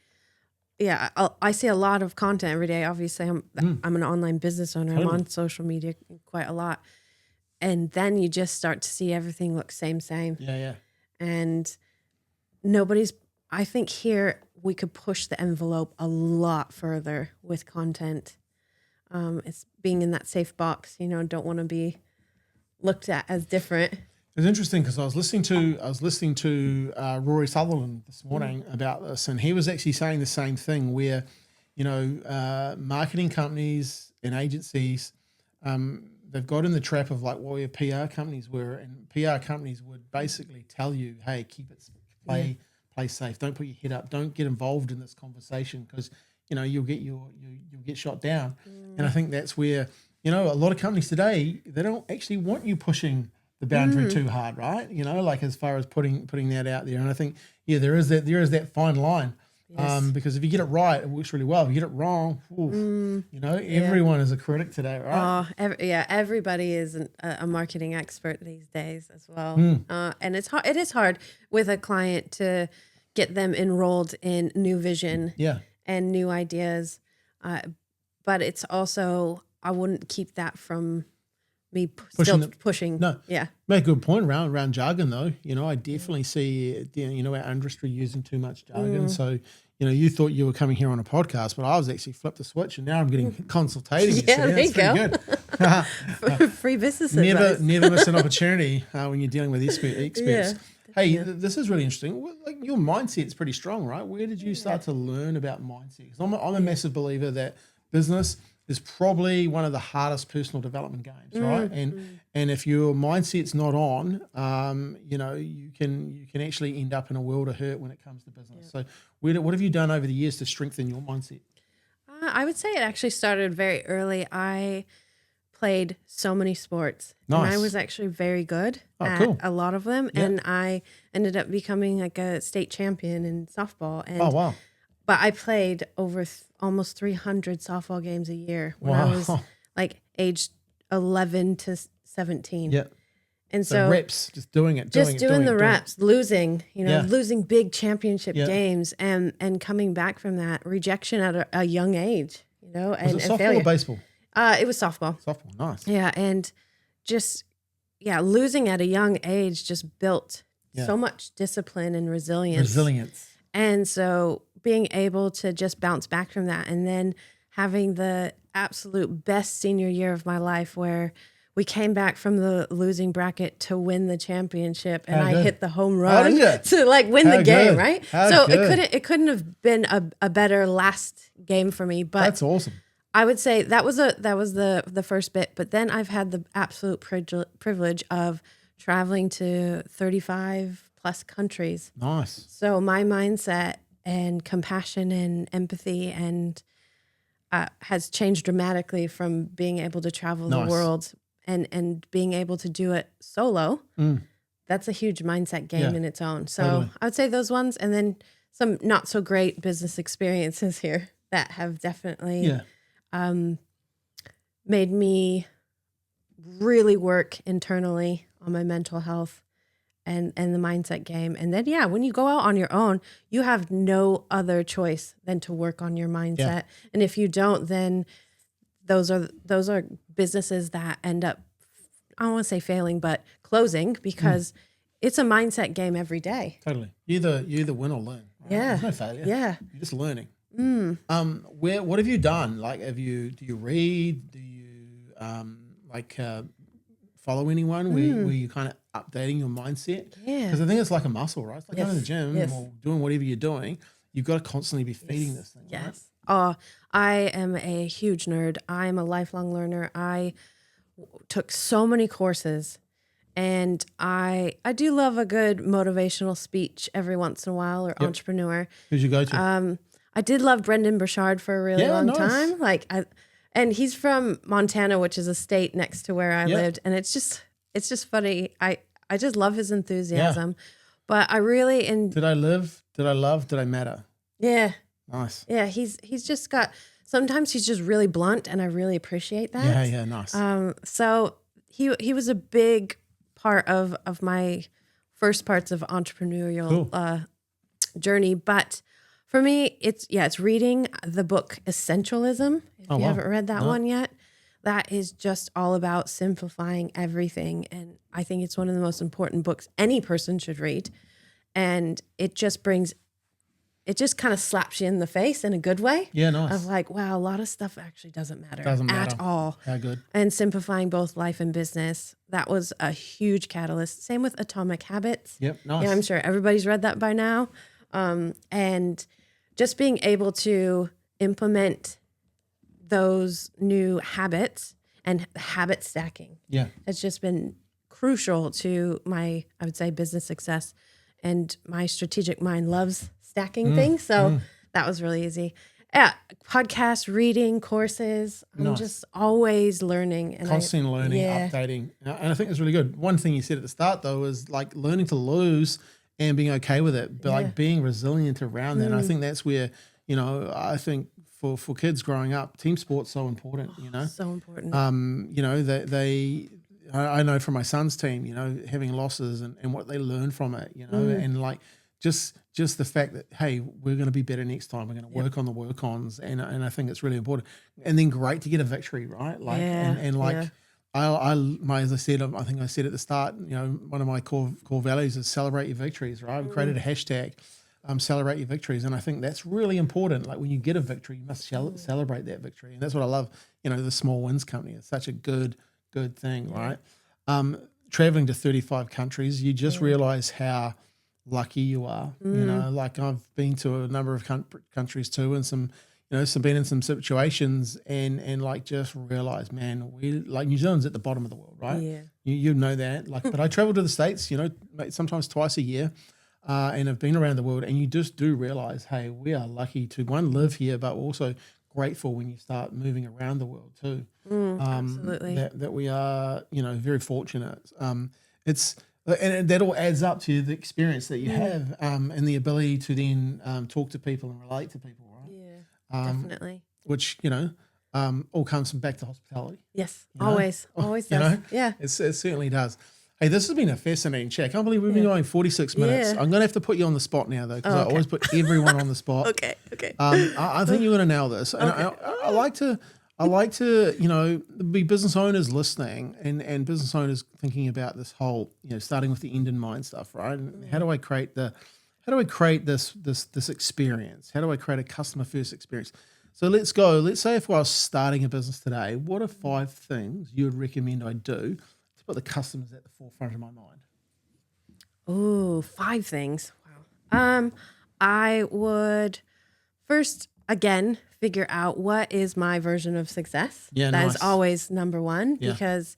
I see a lot of content every day. Obviously, I'm an online business owner. Totally. I'm on social media quite a lot. And then you just start to see everything look same. Yeah. And I think here we could push the envelope a lot further with content. It's being in that safe box, don't want to be looked at as different. It's interesting because I was listening to Rory Sutherland this morning about this, and he was actually saying the same thing where, marketing companies and agencies, they've got in the trap of like what your PR companies were, and PR companies would basically tell you, hey, play safe, don't put your head up, don't get involved in this conversation because you'll get shot down. And I think that's where, a lot of companies today, they don't actually want you pushing the boundary too hard, right? Like as far as putting that out there. And I think, there is that fine line. Yes. Because if you get it right, it works really well. If you get it wrong, everyone is a critic today, right? Oh, everybody is a marketing expert these days as well. And it's hard. It is hard with a client to get them enrolled in new vision and new ideas. But it's also, I wouldn't keep that from me pushing. No. Yeah. Make a good point around jargon though. I definitely see, our industry using too much jargon. So, you thought you were coming here on a podcast, but I was actually flipped the switch and now I'm getting consultating. Yeah, there you go. Good. Free businesses. Never miss an opportunity when you're dealing with experts. Yeah. Hey, this is really interesting. Like your mindset's pretty strong, right? Where did you start to learn about mindset? 'Cause I'm a massive believer that business is probably one of the hardest personal development games, right? And if your mindset's not on, you can actually end up in a world of hurt when it comes to business. So what have you done over the years to strengthen your mindset? I would say it actually started very early. I played so many sports. Nice. And I was actually very good at a lot of them. Yeah. And I ended up becoming like a state champion in softball. And wow. But I played over almost 300 softball games a year when I was like aged 11 to 17. Yeah. And so reps, just doing it. Doing the reps, losing big championship games and coming back from that, rejection at a young age, Was and it softball failure. Or baseball? It was softball. Softball, nice. Yeah, and just losing at a young age just built so much discipline and resilience. And so being able to just bounce back from that, and then having the absolute best senior year of my life where we came back from the losing bracket to win the championship, and I hit the home run to win the game, right? It couldn't have been a better last game for me. But that's awesome. I would say that was the first bit, but then I've had the absolute privilege of traveling to 35 plus countries. Nice. So my mindset and compassion and empathy and has changed dramatically from being able to travel the world and being able to do it solo. That's a huge mindset game in its own. So totally. I would say those ones, and then some not so great business experiences here that have definitely made me really work internally on my mental health and the mindset game. And then, when you go out on your own, you have no other choice than to work on your mindset. Yeah. And if you don't, then those are businesses that end up, I don't want to say failing, but closing, because it's a mindset game every day. Totally. You either win or learn. Right? Yeah. There's no failure. Yeah. You're just learning. What have you done? Like, do you read? Do you follow anyone where you kind of updating your mindset? Yeah. Because I think it's like a muscle, right? It's like going to the gym or doing whatever you're doing. You've got to constantly be feeding this thing. Yes. Right? Oh, I am a huge nerd. I'm a lifelong learner. I took so many courses, and I do love a good motivational speech every once in a while, or entrepreneur. Who's your go-to? I did love Brendan Burchard for a really long time. And he's from Montana, which is a state next to where I lived. And it's just funny. I just love his enthusiasm. But I really Did I live? Did I love? Did I matter? Yeah. Nice. Yeah, he's just got, sometimes he's just really blunt, and I really appreciate that. Yeah, nice. So he was a big part of my first parts of entrepreneurial journey. But for me, it's reading the book Essentialism. If you haven't read that one yet, that is just all about simplifying everything. And I think it's one of the most important books any person should read. And it just kind of slaps you in the face in a good way. Yeah, nice. Of like, wow, a lot of stuff actually doesn't matter at all. Yeah, good. And simplifying both life and business, that was a huge catalyst. Same with Atomic Habits. Yep, nice. Yeah, I'm sure everybody's read that by now. And just being able to implement those new habits and habit stacking has just been crucial to my, I would say, business success. And my strategic mind loves stacking things. So that was really easy. Yeah, podcasts, reading, courses. I'm just always learning. And Constant learning, updating. And I think it's really good. One thing you said at the start, though, is like learning to lose and being okay with it, but like being resilient around that. And I think that's where, you know, I think for kids growing up, team sport's so important, you know. So important. You know, I know from my son's team, you know, having losses and what they learn from it, you know, and like just the fact that, hey, we're going to be better next time. We're going to work on the work-ons. And I think it's really important. And then great to get a victory, right? Like, and like, as I said, I think I said at the start, you know, one of my core values is celebrate your victories, right? We created a hashtag, celebrate your victories. And I think that's really important. Like when you get a victory, you must celebrate that victory. And that's what I love. You know, the Small Wins Company is such a good thing, right? Traveling to 35 countries, you just realize how lucky you are. You know, like I've been to a number of countries too, and been in some situations and like just realize, man, we like New Zealand's at the bottom of the world, right? Yeah. You know that. Like, but I travel to the States, you know, sometimes twice a year, and I've been around the world, and you just do realize, hey, we are lucky to live here, but also grateful when you start moving around the world too. Absolutely. That we are, you know, very fortunate. And that all adds up to the experience that you have, and the ability to then talk to people and relate to people, right? Yeah, definitely. Which, you know, all comes from back to hospitality. Yes, You know? always does. You know? Yeah. It certainly does. Hey, this has been a fascinating chat. I can't believe we've been going 46 minutes. Yeah. I'm going to have to put you on the spot now, though, because I always put everyone on the spot. Okay. I think you're going to nail this. And I like to, you know, be business owners listening and business owners thinking about this whole, you know, starting with the end in mind stuff, right? And how do I create this experience? How do I create a customer first experience? So let's go. Let's say if I was starting a business today, what are 5 things you would recommend I do to put the customers at the forefront of my mind? Oh, 5 things. Wow. I would first, again, figure out what is my version of success. Yeah, That nice. is always number one, Yeah. because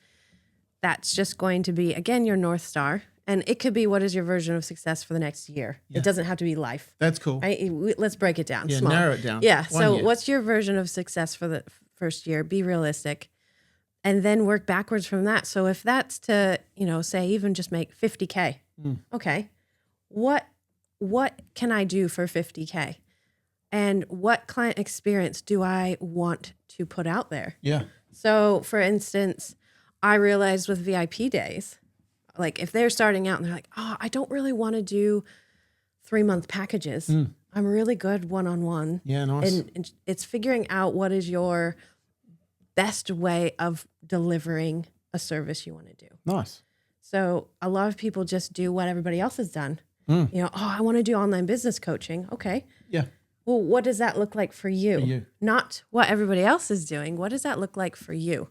that's just going to be, again, your North Star. And it could be, what is your version of success for the next year? Yeah. It doesn't have to be life. That's cool. Right? Let's break it down. Yeah, small. narrow it down. Yeah. 1 So year. what's your version of success for the first year? Be realistic. And then work backwards from that. So if that's to, you know, say even just make 50K. Okay. What can I do for 50K? And what client experience do I want to put out there? Yeah. So for instance, I realized with VIP days, like if they're starting out and they're like, oh, I don't really want to do 3-month packages. I'm really good one-on-one. Yeah, nice. And it's figuring out what is your best way of delivering a service you want to do. Nice. So a lot of people just do what everybody else has done. You know, oh, I want to do online business coaching. Okay. Yeah. Well, what does that look like for you? For you. Not what everybody else is doing. What does that look like for you?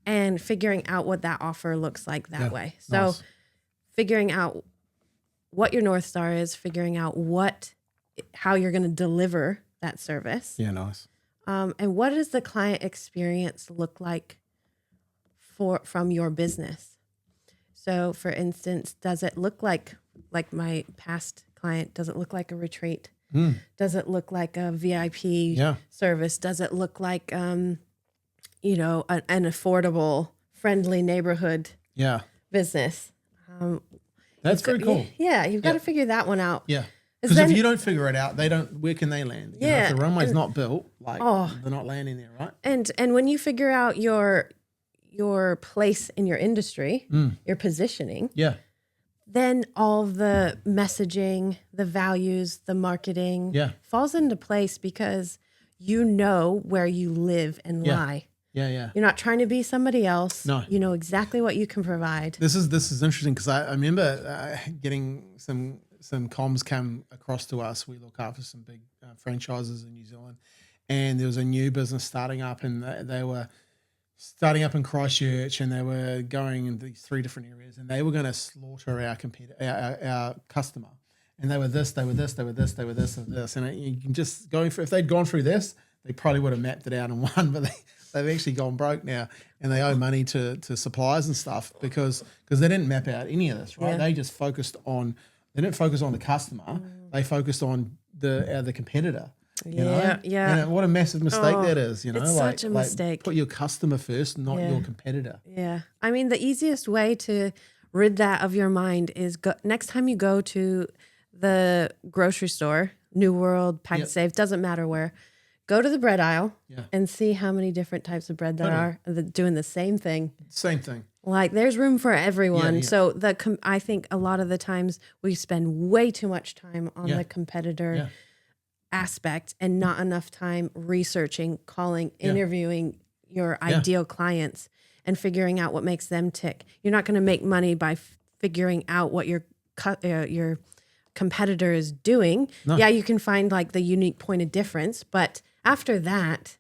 And figuring out what that offer looks like that way. So Nice. figuring out what your North Star is, figuring out how you're going to deliver that service. Yeah, nice. And what does the client experience look like from your business? So for instance, does it look like my past client, does it look like a retreat? Does it look like a VIP service? Does it look like, you know, an affordable, friendly neighborhood business? That's very cool. Yeah, you've got to figure that one out. Yeah. Because if you don't figure it out, where can they land? You know, if the runway's not built, like they're not landing there, right? And when you figure out your place in your industry, your positioning, then all the messaging, the values, the marketing falls into place because you know where you live and lie. Yeah. You're not trying to be somebody else. No. You know exactly what you can provide. This is interesting because I remember getting some comms come across to us. We look after some big franchises in New Zealand, and there was a new business starting up, and they were starting up in Christchurch, and they were going in these 3 different areas, and they were going to slaughter our customer. And they were this, they were this, they were this, they were this, and this. And you can just if they'd gone through this, they probably would have mapped it out and won, but they've actually gone broke now, and they owe money to suppliers and stuff because they didn't map out any of this, right? Yeah. They didn't focus on the customer. They focused on the competitor. You know? And what a massive mistake that is, you know, it's such a mistake. Put your customer first, not your competitor. Yeah. I mean, the easiest way to rid that of your mind is next time you go to the grocery store, New World, Pack Safe, doesn't matter where, go to the bread aisle and see how many different types of bread there are doing the same thing. Same thing. Like there's room for everyone. So I think a lot of the times we spend way too much time on the competitor aspect and not enough time researching, calling, interviewing your ideal clients and figuring out what makes them tick. You're not going to make money by figuring out what your competitor is doing. No. Yeah, you can find like the unique point of difference, but after that,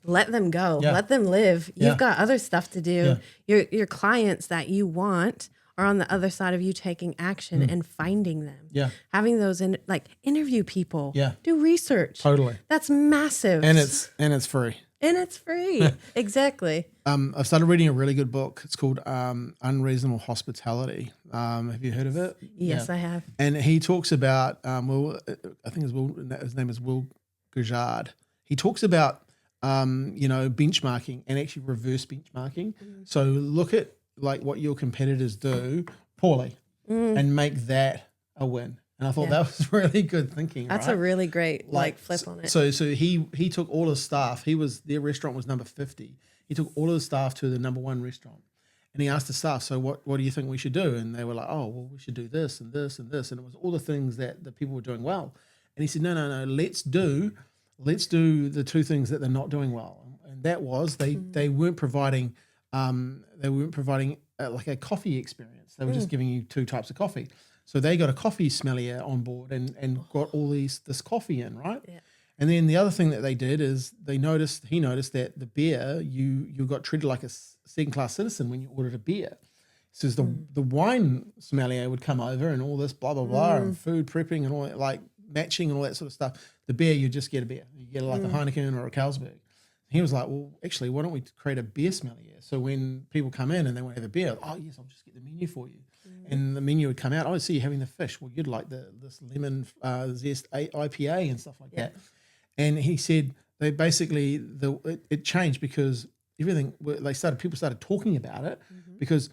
let them go. Yeah. Let them live. You've got other stuff to do. Your clients that you want are on the other side of you taking action and finding them. Yeah. Having those interview people. Yeah. Do research. Totally. That's massive. And it's free. And it's free. Exactly. I've started reading a really good book. It's called Unreasonable Hospitality. Have you heard of it? Yes, I have. And he talks about, I think his name is Will Gujard. He talks about, benchmarking and actually reverse benchmarking. So look at like what your competitors do poorly and make that a win. And I thought that was really good thinking. That's a really great flip on it. So he took all his staff. Their restaurant was number 50. He took all of the staff to the number 1 restaurant, and he asked the staff, "So what do you think we should do?" And they were like, "Oh, well, we should do this and this and this." And it was all the things that the people were doing well. And he said, "No, let's do the 2 things that they're not doing well." And that was they weren't providing like a coffee experience. They were just giving you 2 types of coffee. So they got a coffee sommelier on board and got all this coffee in, right? Yeah. And then the other thing that they did is he noticed that the beer, you got treated like a second-class citizen when you ordered a beer. So the wine sommelier would come over and all this blah, blah, blah, and food prepping and all that, like matching and all that sort of stuff. The beer, you just get a beer. You get like a Heineken or a Carlsberg. He was like, well, actually, why don't we create a beer sommelier? So when people come in and they want to have a beer, oh, yes, I'll just get the menu for you. And the menu would come out. I see you having the fish. Well, you'd like this lemon zest IPA and stuff like that. And he said they basically it changed because people started talking about it because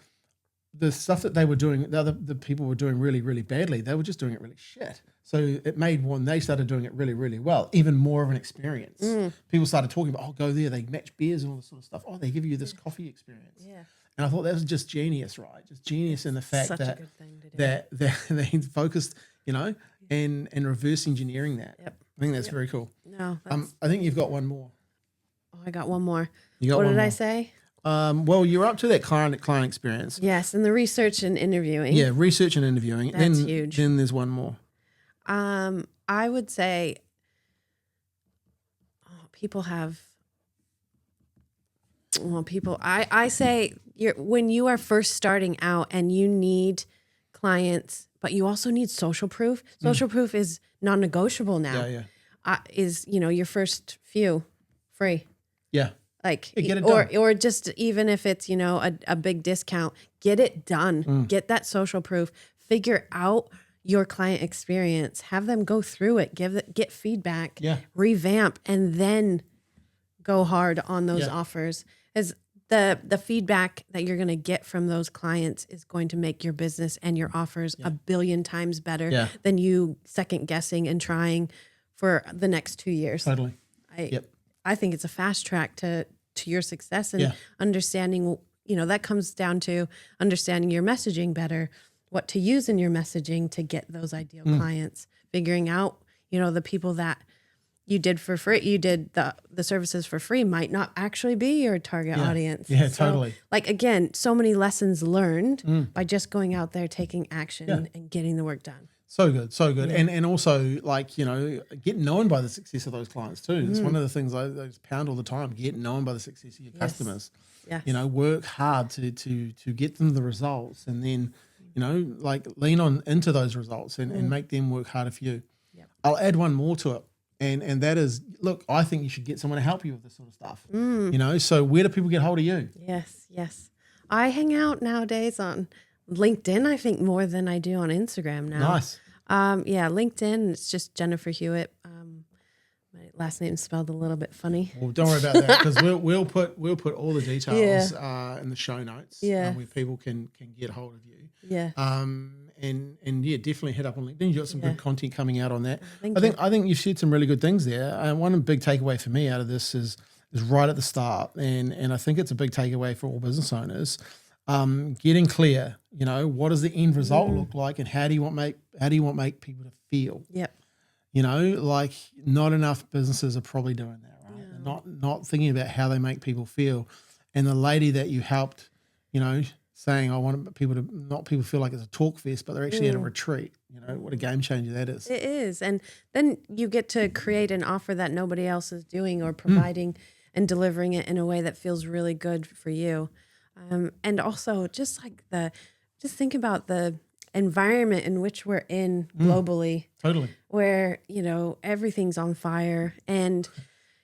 the stuff that they were doing, the people were doing really, really badly. They were just doing it really shit. So it made when they started doing it really, really well, even more of an experience. People started talking about, oh, go there. They match beers and all this sort of stuff. Oh, they give you this coffee experience. Yeah. And I thought that was just genius, right? Just genius in the fact that they focused, and reverse engineering that. Yep. I think that's very cool. No, I think you've got one more. Oh, I got one more. What did I say? Well, you're up to that client experience. Yes, and the research and interviewing. Yeah, research and interviewing. That's huge. Then there's one more. I would say I say when you are first starting out and you need clients, but you also need social proof. Social proof is non-negotiable now. Yeah. Your first few free. Yeah. Like, get it done. or just even if it's, a big discount, get it done. Get that social proof. Figure out your client experience. Have them go through it. Get feedback. Yeah. Revamp, and then go hard on those offers. As the feedback that you're going to get from those clients is going to make your business and your offers 1 billion times better than you second guessing and trying for the next 2 years. Totally. I think it's a fast track to your success and understanding, that comes down to understanding your messaging better, what to use in your messaging to get those ideal clients, figuring out, the people that you did for free, you did the services for free might not actually be your target audience. Yeah, so, totally. Like, again, so many lessons learned by just going out there, taking action and getting the work done. So good. Yeah. And also, get known by the success of those clients too. It's one of the things I just pound all the time. Get known by the success of your customers. Yes. Work hard to get them the results, and then, lean on into those results and make them work harder for you. Yep. I'll add one more to it. And that is, look, I think you should get someone to help you with this sort of stuff. So where do people get hold of you? Yes. I hang out nowadays on LinkedIn, I think, more than I do on Instagram now. Nice. LinkedIn, it's just Jennifer Heuett. My last name's spelled a little bit funny. Well, don't worry about that because we'll put all the details in the show notes where people can get hold of you. Yeah. And yeah, definitely hit up on LinkedIn. You got some good content coming out on that. I think you've shared some really good things there. And one big takeaway for me out of this is right at the start, and I think it's a big takeaway for all business owners. Getting clear, what does the end result look like, and how do you want make people to feel? Yep. Like not enough businesses are probably doing that, right? Yeah. They're not thinking about how they make people feel. And the lady that you helped, saying I want people to not people feel like it's a talk fest, but they're actually at a retreat. What a game changer that is. It is. And then you get to create an offer that nobody else is doing or providing and delivering it in a way that feels really good for you. And also just think about the environment in which we're in globally. Totally. Where, everything's on fire. And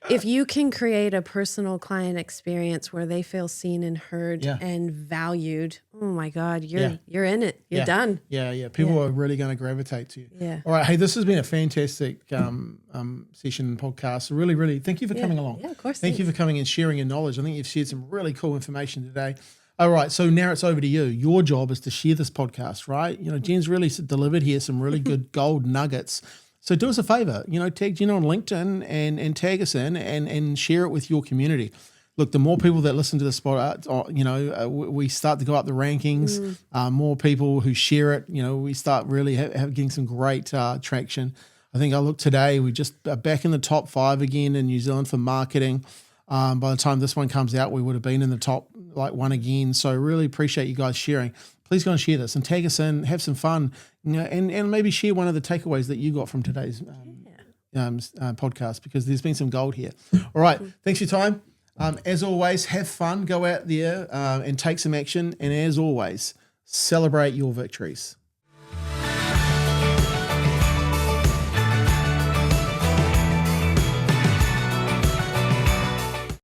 if you can create a personal client experience where they feel seen and heard and valued, oh my God, you're in it. You're done. Yeah. People are really going to gravitate to you. Yeah. All right. Hey, this has been a fantastic session and podcast. Really, really thank you for coming along. Yeah, of course. Thank you for coming and sharing your knowledge. I think you've shared some really cool information today. All right. So now it's over to you. Your job is to share this podcast, right? Jen's really delivered here some really good gold nuggets. So do us a favor, tag Jen on LinkedIn and tag us in and share it with your community. Look, the more people that listen to the spot, we start to go up the rankings. More people who share it, we start really getting some great traction. I think I looked today, we just are back in the top 5 again in New Zealand for marketing. By the time this one comes out, we would have been in the top 1 again. So really appreciate you guys sharing. Please go and share this and tag us in, have some fun, and maybe share one of the takeaways that you got from today's podcast, because there's been some gold here. All right. Thanks for your time. As always, have fun, go out there and take some action. And as always, celebrate your victories.